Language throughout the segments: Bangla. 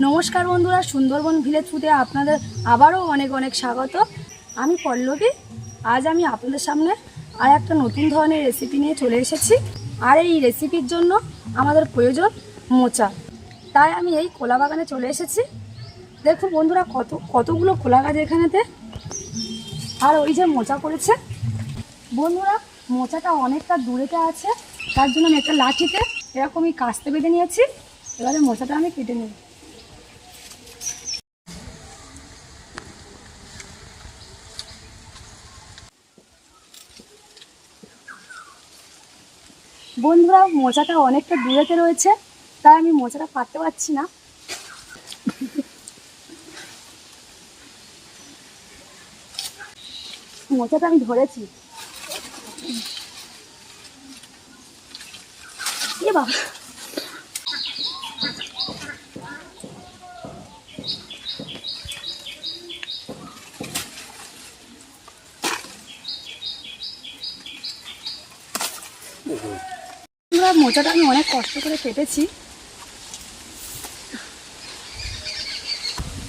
नमस्कार बंधुरा सुंदरबन ভিলেজ ফুডে আপনাদের আবারও অনেক অনেক স্বাগত। আমি পল্লবী। আজ আমি আপনাদের সামনে আর একটা নতুন ধরনের রেসিপি নিয়ে চলে এসেছি। আর এই রেসিপির জন্য আমাদের প্রয়োজন মোচা। তাই আমি এই কলা বাগানে চলে এসেছি। দেখুন বন্ধুরা কতগুলো কলা গাছ এখানেতে। আর ওই যে মোচা করেছে বন্ধুরা, মোচাটা অনেকটা দূরেতে আছে, তার জন্য আমি একটা লাঠিতে এরকমই কাস্তে বেঁধে নিয়েছি। এবারে মোচাটা আমি কেটে নেব। বন্ধুরা মোচাটা অনেকটা দূরেতে রয়েছে, তাই আমি মোচাটা পারতে পারছি না। মোচাটা আমি ধরেছি। এ বাবা, মোচাটা আমি অনেক কষ্ট করে কেটেছি।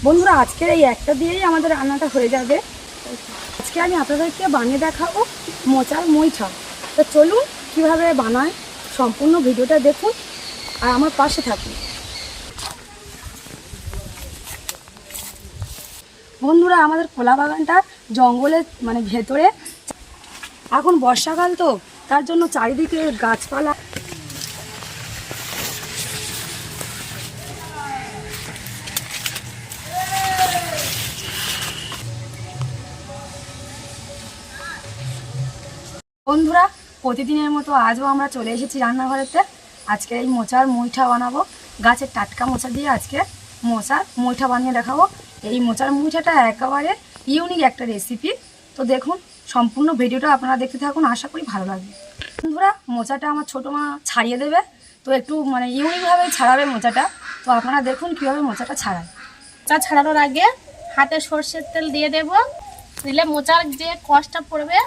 বন্ধুরা আজকের এই একটা দিয়েই আমাদের রান্নাটা হয়ে যাবে। আজকে আমি আপনাদেরকে বানিয়ে দেখাবো মোচার মুইঠা। তো চলুন কিভাবে বানায় সম্পূর্ণ ভিডিওটা দেখুন আর আমার পাশে থাকুন। বন্ধুরা আমাদের কলা বাগানটা জঙ্গলের ভেতরে। এখন বর্ষাকাল, তো তার জন্য চারিদিকে গাছপালা। বন্ধুরা প্রতিদিনের মতো আজও আমরা চলে এসেছি রান্নাঘরেতে। আজকে এই মোচার মুইঠা বানাবো। গাছের টাটকা মোচা দিয়ে আজকে মোচার মুইঠা বানিয়ে দেখাবো। এই মোচার মুইঠাটা একেবারে ইউনিক একটা রেসিপি। তো দেখুন সম্পূর্ণ ভিডিওটা আপনারা দেখতে থাকুন, আশা করি ভালো লাগবে। বন্ধুরা মোচাটা আমার ছোটো মা ছাড়িয়ে দেবে, তো একটু ইউনিকভাবে ছাড়াবে মোচাটা। তো আপনারা দেখুন কীভাবে মোচাটা ছাড়ায়। মোচা ছাড়ানোর আগে হাতে সর্ষের তেল দিয়ে দেব, দিলে মোচার যে কষটা পড়বে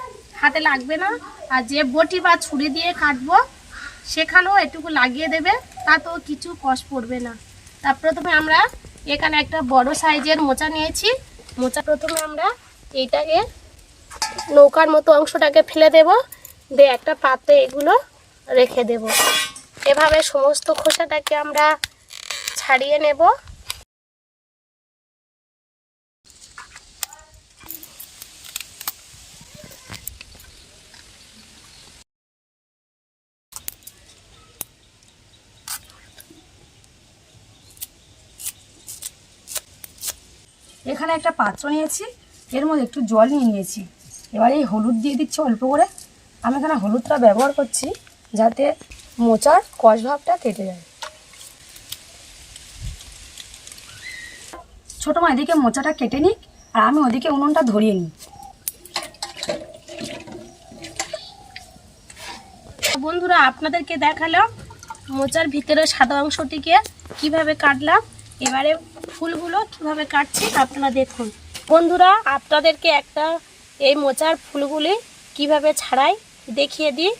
হাতে লাগবে না। আর যে বটি বা ছুরি দিয়ে কাটবো সেখানেও এটুকু লাগিয়ে দেবে, তাতেও কিছু কষ পড়বে না। তার প্রথমে আমরা এখানে একটা বড় সাইজের মোচা নিয়েছি। মোচা প্রথমে আমরা এইটাকে নৌকার মতো অংশটাকে ফেলে দেব, দিয়ে একটা পাত্রে এগুলো রেখে দেব। এভাবে সমস্ত খোসাটাকে আমরা ছাড়িয়ে নেব। এখানে একটা পাত্র নিয়েছি, এর মধ্যে একটু জল নিয়েছি। এবার এই হলুদ দিয়ে দিচ্ছি অল্প করে। আমি এখানে হলুদটা ব্যবহার করছি যাতে মোচার কষ ভাবটা কেটে যায়। ছোটো মা এদিকে মোচাটা কেটে নিক আর আমি ওদিকে উনুনটা ধরিয়ে নিই। বন্ধুরা আপনাদেরকে দেখালাম মোচার ভিতরে সাদা অংশটিকে কিভাবে কাটলাম। এবারে ফুলগুলো কিভাবে কাটছি আপনারা দেখুন। বন্ধুরা আপনাদেরকে একটা এই মোচার ফুলগুলি কিভাবে ছাড়াই দেখিয়ে দিই।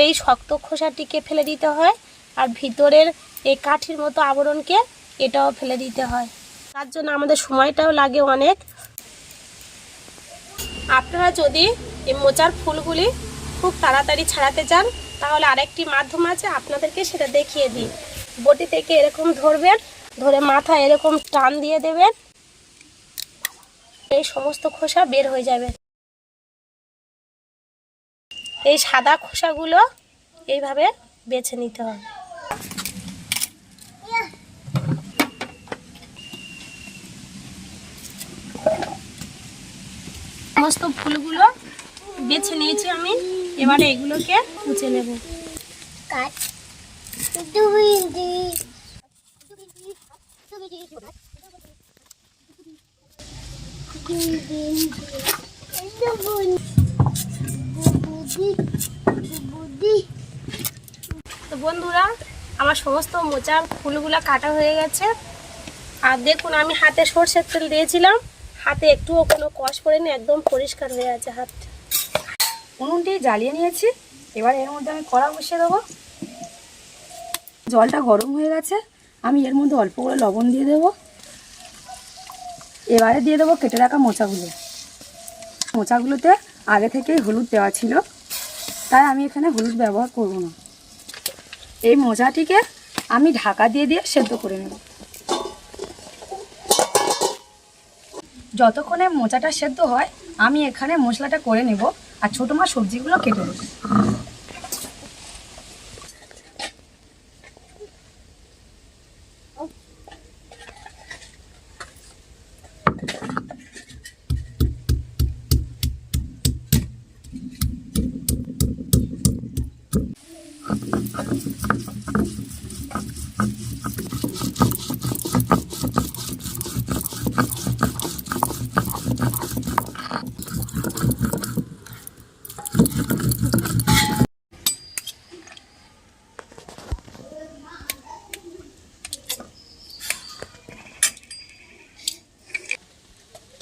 এই শক্ত খোসাটিকে ফেলে দিতে হয়, আর ভিতরের এই কাঠির মতো আবরণকে এটাও ফেলে দিতে হয়। তার জন্য আমাদের সময়টাও লাগে অনেক। আপনারা যদি এই মোচার ফুলগুলি খুব তাড়াতাড়ি ছাড়াতে চান তাহলে আরেকটি মাধ্যম আছে, আপনাদেরকে সেটা দেখিয়ে দিই। বটি থেকে এরকম ধরবেন, ধরে মাথা এরকম টান দিয়ে দেবেন, এই সমস্ত খোসা বের হয়ে যাবে। এই সাদা খোসাগুলো এইভাবে বেছে নিতে হবে। সমস্ত ফুলগুলো বেছে নিয়েছি আমি, এবারে এগুলোকে কুচে নেব। তো বন্ধুরা আমার সমস্ত মোচার ফুলগুলো কাটা হয়ে গেছে। আর দেখুন আমি হাতে সর্ষের তেল দিয়েছিলাম, হাতে একটুও কোনো কষ পড়েনি, একদম পরিষ্কার হয়ে আছে হাত। উনুনটি জ্বালিয়ে নিয়েছি। এবার এর মধ্যে আমি কড়া বসিয়ে দেবো। জলটা গরম হয়ে গেছে, আমি এর মধ্যে অল্প করে লবণ দিয়ে দেবো। এবারে দিয়ে দেবো কেটে রাখা মোচাগুলো। মোচাগুলোতে আগে থেকেই হলুদ দেওয়া ছিল, তাই আমি এখানে হলুদ ব্যবহার করব না। এই মোচাটিকে আমি ঢাকা দিয়ে দিয়ে সেদ্ধ করে নেব। যতক্ষণে মোচাটা সেদ্ধ হয় আমি এখানে মশলাটা করে নেব আর ছোটো মাছ সবজিগুলো কেটে নেব।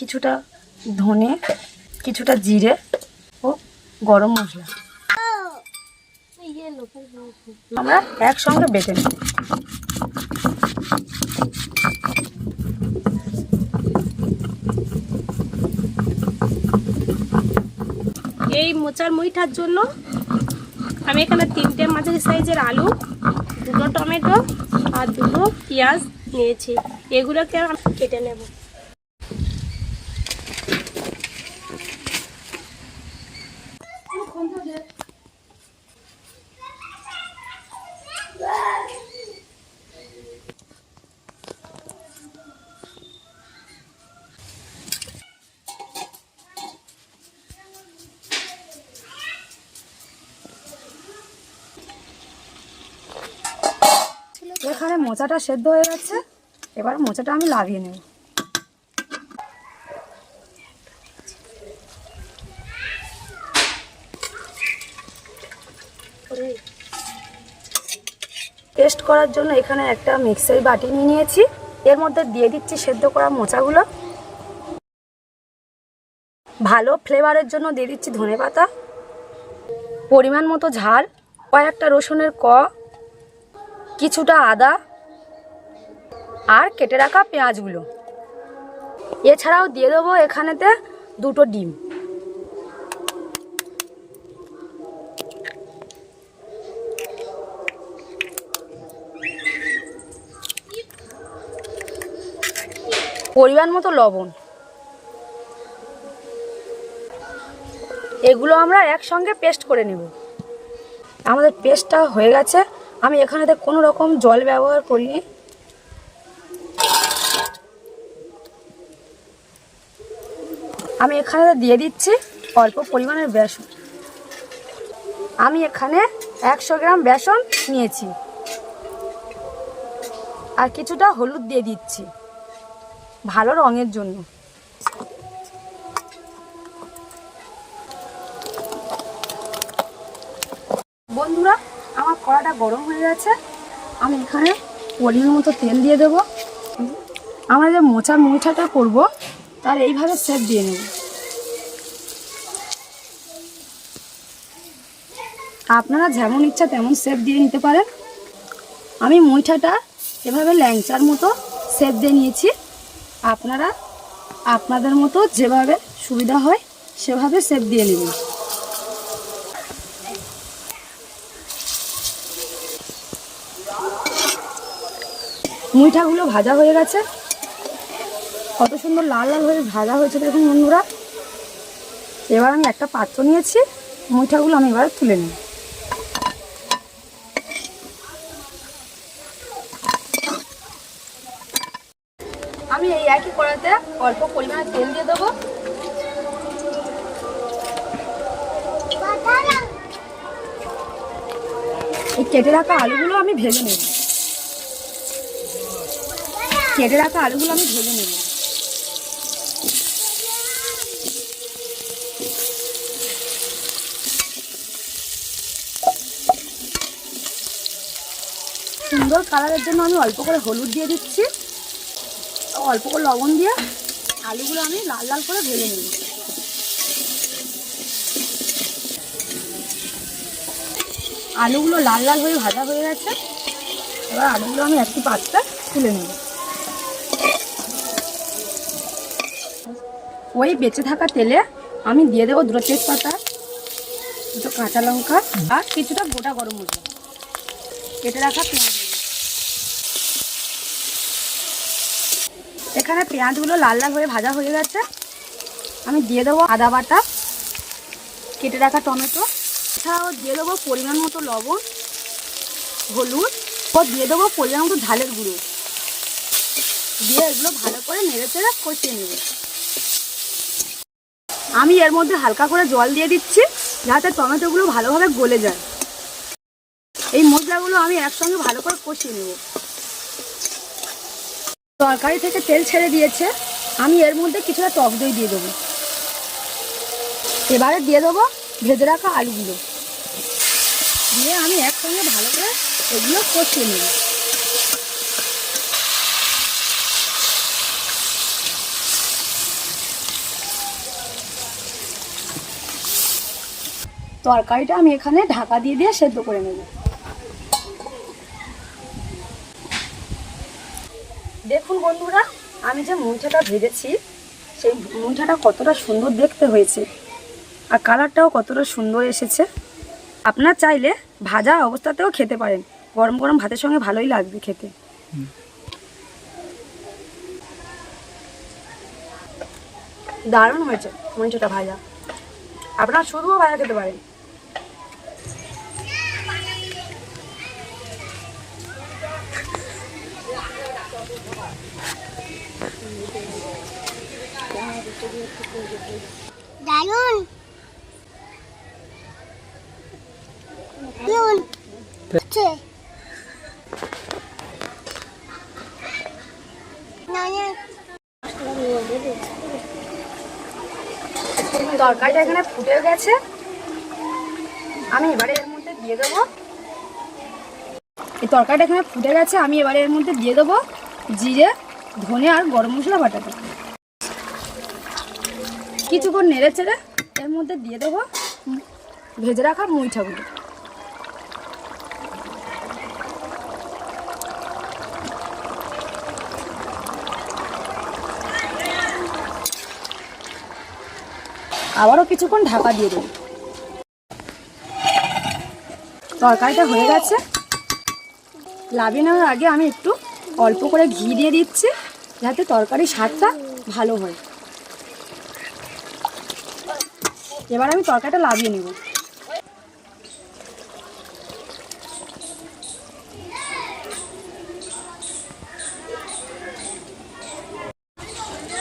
কিছুটা ধনে, কিছুটা জিরে ও গরম মশলা আমরা একসঙ্গে বেটে নেব। এই মোচার মুইঠার জন্য আমি এখানে 3টে মাঝারি সাইজের আলু, 2টো টমেটো আর 2টো পেঁয়াজ নিয়েছি। এগুলোকে আমি কেটে নেব। এখানে মোচাটা সেদ্ধ হয়ে গেছে, এবার মোচাটা আমি লাগিয়ে নেব। টেস্ট করার জন্য এখানে একটা মিক্সার বাটি নিয়ে নিয়েছি, এর মধ্যে দিয়ে দিচ্ছি সেদ্ধ করা মোচাগুলো। ভালো ফ্লেভারের জন্য দিয়ে দিচ্ছি ধনেপাতা, পরিমাণ মতো ঝাল, কয়েকটা রসুনের কিছুটা আদা আর কেটে রাখা পেঁয়াজগুলো। এছাড়াও দিয়ে দেবো এখানেতে 2টো ডিম। পরিমাণ মতো লবণ। এগুলো আমরা একসঙ্গে পেস্ট করে নেব। আমাদের পেস্টটা হয়ে গেছে, আমি এখানেতে কোনো রকম জল ব্যবহার করিনি। আমি এখানে দিয়ে দিচ্ছি অল্প পরিমাণের বেসন। আমি এখানে 100 গ্রাম বেসন নিয়েছি আর কিছুটা হলুদ দিয়ে দিচ্ছি ভালো রঙের জন্য। বন্ধুরা, আমার কড়াটা গরম হয়ে গেছে, আমি এখানে পরিমাণ মতো তেল দিয়ে দেবো। আমরা যে মোচার মুইঠাটা করব তার এইভাবে শেপ দিয়ে নেব। আপনারা যেমন ইচ্ছা তেমন শেপ দিয়ে নিতে পারেন। আমি মুইঠাটা এভাবে ল্যাংচার মতো শেপ দিয়ে নিয়েছি। আপনারা আপনাদের মতো যেভাবে সুবিধা হয় সেভাবে শেপ দিয়ে নেবেন। মুইঠাগুলো ভাজা হয়ে গেছে, কত সুন্দর লাল লাল হয়ে ভাজা হয়েছে দেখুন বন্ধুরা। এবার আমি একটা পাত্র নিয়েছি, মুইঠাগুলো আমি এবার তুলে নিই। আমি এই একই কড়াইতে অল্প পরিমাণে তেল দিয়ে দেবো। এই কেটে রাখা আলুগুলো আমি ভেজে নেব। কেটে রাখা আলুগুলো আমি ভেজে নেব। সুন্দর কালারের জন্য আমি অল্প করে হলুদ দিয়ে দিচ্ছি, অল্প করে লবণ দিয়ে আলুগুলো আমি লাল লাল করে ভেজে নেব। আলুগুলো লাল লাল হয়ে ভাজা হয়ে গেছে, এবার আলুগুলো আমি একটি পাত্রে তুলে নেব। ওই বেঁচে থাকা তেলে আমি দিয়ে দেবো 2টো তেজপাতা, 2টো কাঁচা লঙ্কা আর কিছুটা গোটা গরম মশলা, কেটে রাখা পেঁয়াজ। এখানে পেঁয়াজগুলো লাল লাল হয়ে ভাজা হয়ে গেছে। আমি দিয়ে দেবো আদা বাটা, কেটে রাখা টমেটো, এছাড়াও দিয়ে দেবো পরিমাণ মতো লবণ, হলুদ ও দিয়ে দেবো পরিমাণ মতো ঝালের গুঁড়ো, দিয়ে এগুলো ভালো করে নেড়ে চেড়ে কষিয়ে নেব। আমি এর মধ্যে হালকা করে জল দিয়ে দিচ্ছি যাতে টমেটোগুলো ভালোভাবে গলে যায়। এই মশলাগুলো আমি একসঙ্গে ভালো করে কষিয়ে নেব। তরকারি থেকে তেল ছেড়ে দিয়েছে, আমি এর মধ্যে কিছুটা টক দই দিয়ে দেবো। এবারে দিয়ে দেবো ভেজে রাখা আলুগুলো, দিয়ে আমি একসঙ্গে ভালো করে এগুলো কষিয়ে নেব। তরকারিটা আমি এখানে ঢাকা দিয়ে দিয়ে সেদ্ধ করে নেব। দেখুন বন্ধুরা, আমি যে মুইঠাটা ভেজেছি সেই মুইঠাটা কতটা সুন্দর দেখতে হয়েছে আর কালারটাও কতটা সুন্দর এসেছে। আপনারা চাইলে ভাজা অবস্থাতেও খেতে পারেন, গরম গরম ভাতের সঙ্গে ভালোই লাগবে খেতে। দারুণ হয়েছে মুইঠাটা ভাজা, আপনারা শুধুও ভাজা খেতে পারেন। দারুন দারুন তরকারিটা এখানে ফুটে গেছে, আমি এবারে এর মধ্যে দিয়ে দেবো। এই তরকারিটা এখানে ফুটে গেছে, আমি এবারে এর মধ্যে দিয়ে দেবো জিরে, ধনে আর গরম মশলা বাটাটা। কিছুক্ষণ নেড়ে চেড়ে এর মধ্যে দিয়ে দেবো ভেজে রাখা মুইঠাগুলো। আবারও কিছুক্ষণ ঢাকা দিয়ে দেবো। তরকারিটা হয়ে গেছে, নামিয়ে নেওয়ার আগে আমি একটু অল্প করে ঘি দিয়ে দিচ্ছি যাতে তরকারির স্বাদটা ভালো হয়। এবার আমি তরকারিটা নামিয়ে নেব।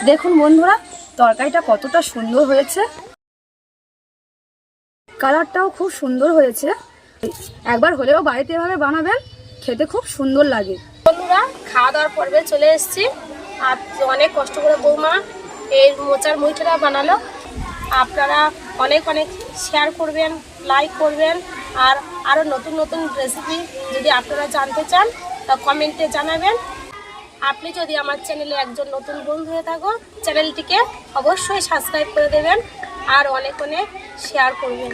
দেখুন বন্ধুরা, তরকারিটা কতটা সুন্দর হয়েছে, কালারটাও খুব সুন্দর হয়েছে। একবার হলেও বাড়িতে এভাবে বানাবেন, খেতে খুব সুন্দর লাগে। বন্ধুরা, খাওয়া দাওয়ার পর্বে চলে এসেছি। আর অনেক কষ্ট করে বৌমা এই মোচার মুইঠাটা বানালো। আপনারা অনেক অনেক শেয়ার করবেন, লাইক করবেন, আর আরও নতুন নতুন রেসিপি যদি আপনারা জানতে চান তা কমেন্টে জানাবেন। আপনি যদি আমার চ্যানেলে একজন নতুন বন্ধু হয়ে থাকো, চ্যানেলটিকে অবশ্যই সাবস্ক্রাইব করে দেবেন আর অনেক অনেক শেয়ার করবেন।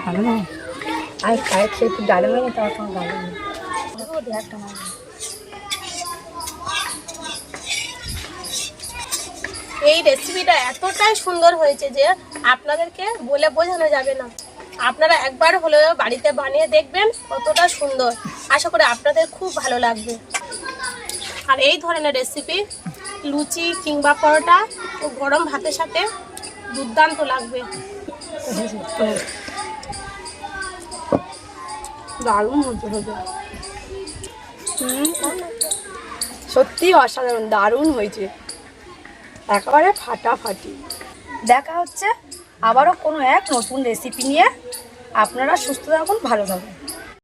ভালো না, আমি খাই খেয়ে একটু ডালে মানে তার ভালো না। এই রেসিপিটা এতটাই সুন্দর হয়েছে যে আপনাদেরকে বলে বোঝানো যাবে না। আপনারা একবার হলেও বাড়িতে বানিয়ে দেখবেন, কতটা সুন্দর। আশা করি আপনাদের খুব ভালো লাগবে। আর এই ধরনের রেসিপি লুচি কিংবা পরোটা ও গরম ভাতের সাথে দুর্দান্ত লাগবে। দারুণ মজা হবে, সত্যি অসাধারণ, দারুণ হয়েছে, একেবারে ফাটাফাটি। দেখা হচ্ছে আবারও কোনো এক নতুন রেসিপি নিয়ে। আপনারা সুস্থ থাকুন, ভালো থাকুন।